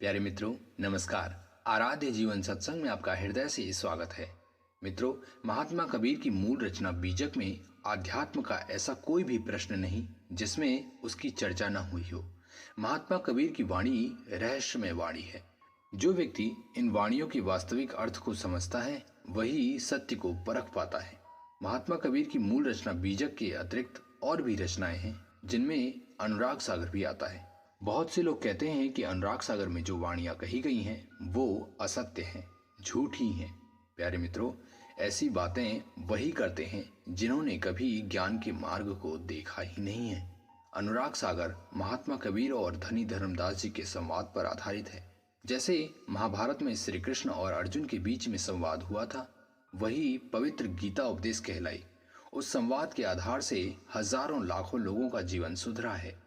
प्यारे मित्रों, नमस्कार। आराध्य जीवन सत्संग में आपका हृदय से स्वागत है। मित्रों, महात्मा कबीर की मूल रचना बीजक में आध्यात्म का ऐसा कोई भी प्रश्न नहीं जिसमें उसकी चर्चा न हुई हो। महात्मा कबीर की वाणी रहस्यमय वाणी है। जो व्यक्ति इन वाणियों के वास्तविक अर्थ को समझता है वही सत्य को परख पाता है। महात्मा कबीर की मूल रचना बीजक के अतिरिक्त और भी रचनाएं हैं जिनमें अनुराग सागर भी आता है। बहुत से लोग कहते हैं कि अनुराग सागर में जो वाणियां कही गई हैं वो असत्य हैं, झूठी हैं। प्यारे मित्रों, ऐसी बातें वही करते हैं जिन्होंने कभी ज्ञान के मार्ग को देखा ही नहीं है। अनुराग सागर महात्मा कबीर और धनी धर्मदास जी के संवाद पर आधारित है। जैसे महाभारत में श्री कृष्ण और अर्जुन के बीच में संवाद हुआ था, वही पवित्र गीता उपदेश कहलाई। उस संवाद के आधार से हजारों लाखों लोगों का जीवन सुधरा है,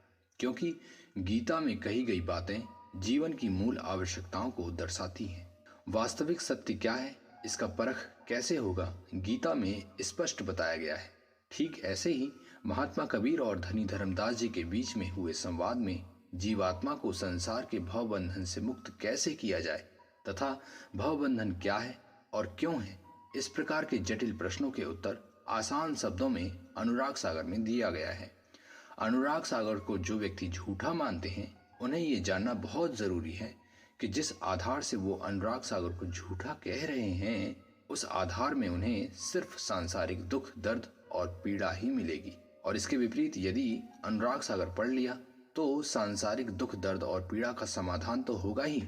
क्योंकि गीता में कही गई बातें जीवन की मूल आवश्यकताओं को दर्शाती हैं। वास्तविक सत्य क्या है, इसका परख कैसे होगा, गीता में स्पष्ट बताया गया है। ठीक ऐसे ही महात्मा कबीर और धनी धर्मदास जी के बीच में हुए संवाद में जीवात्मा को संसार के भवबंधन से मुक्त कैसे किया जाए तथा भवबंधन क्या है और क्यों है, इस प्रकार के जटिल प्रश्नों के उत्तर आसान शब्दों में अनुराग सागर में दिया गया है। अनुराग सागर को जो व्यक्ति झूठा मानते हैं उन्हें ये जानना बहुत जरूरी है कि जिस आधार से वो अनुराग सागर को झूठा कह रहे हैं उस आधार में उन्हें सिर्फ सांसारिक दुख, दर्द और पीड़ा ही मिलेगी। और इसके विपरीत यदि अनुराग सागर पढ़ लिया तो सांसारिक दुख, दर्द और पीड़ा का समाधान तो होगा ही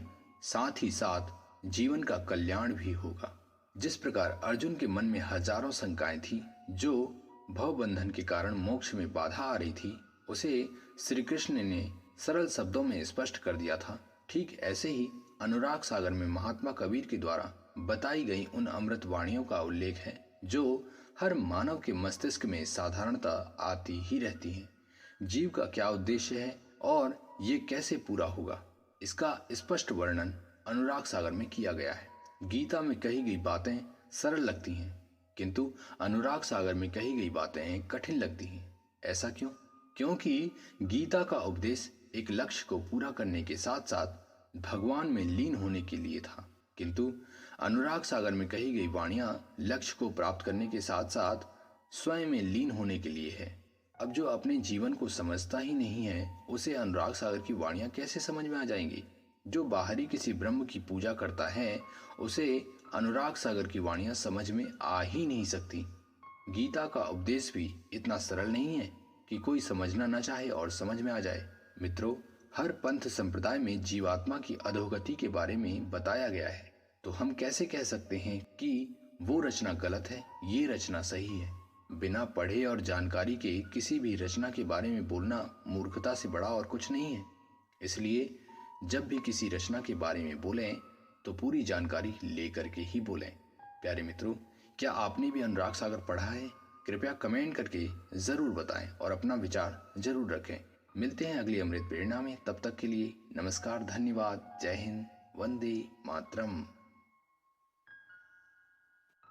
साथ जीवन का कल्याण भी होगा। जिस प्रकार अर्जुन के मन में हजारों शंकाएं थी जो भवबंधन के कारण मोक्ष में बाधा आ रही थी, उसे श्री कृष्ण ने सरल शब्दों में स्पष्ट कर दिया था। ठीक ऐसे ही अनुराग सागर में महात्मा कबीर के द्वारा बताई गई उन अमृत वाणियों का उल्लेख है जो हर मानव के मस्तिष्क में साधारणतः आती ही रहती हैं। जीव का क्या उद्देश्य है और ये कैसे पूरा होगा, इसका स्पष्ट वर्णन अनुराग सागर में किया गया है। गीता में कही गई बातें सरल लगती हैं, किंतु अनुराग सागर में कही गई बातें कठिन लगती हैं। ऐसा क्यों? क्योंकि गीता का उपदेश एक लक्ष्य को पूरा करने के साथ साथ भगवान में लीन होने के लिए था, किंतु अनुराग सागर में कही गई वाणियां लक्ष्य को प्राप्त करने के साथ साथ स्वयं में लीन होने के लिए है। अब जो अपने जीवन को समझता ही नहीं है उसे अनुराग सागर की वाणियां कैसे समझ में आ जाएंगी? जो बाहरी किसी ब्रह्म की पूजा करता है उसे अनुराग सागर की वाणियां समझ में आ ही नहीं सकती। गीता का उपदेश भी इतना सरल नहीं है कि कोई समझना न चाहे और समझ में आ जाए। मित्रों, हर पंथ संप्रदाय में जीवात्मा की अधोगति के बारे में बताया गया है, तो हम कैसे कह सकते हैं कि वो रचना गलत है, ये रचना सही है? बिना पढ़े और जानकारी के किसी भी रचना के बारे में बोलना मूर्खता से बड़ा और कुछ नहीं है। इसलिए जब भी किसी रचना के बारे में बोलें तो पूरी जानकारी लेकर के ही बोलें। प्यारे मित्रों, क्या आपने भी अनुराग सागर पढ़ा है? कृपया कमेंट करके जरूर बताएं और अपना विचार जरूर रखें। मिलते हैं अगली अमृत प्रेरणा में। तब तक के लिए नमस्कार, धन्यवाद, जय हिंद, वंदे मातरम।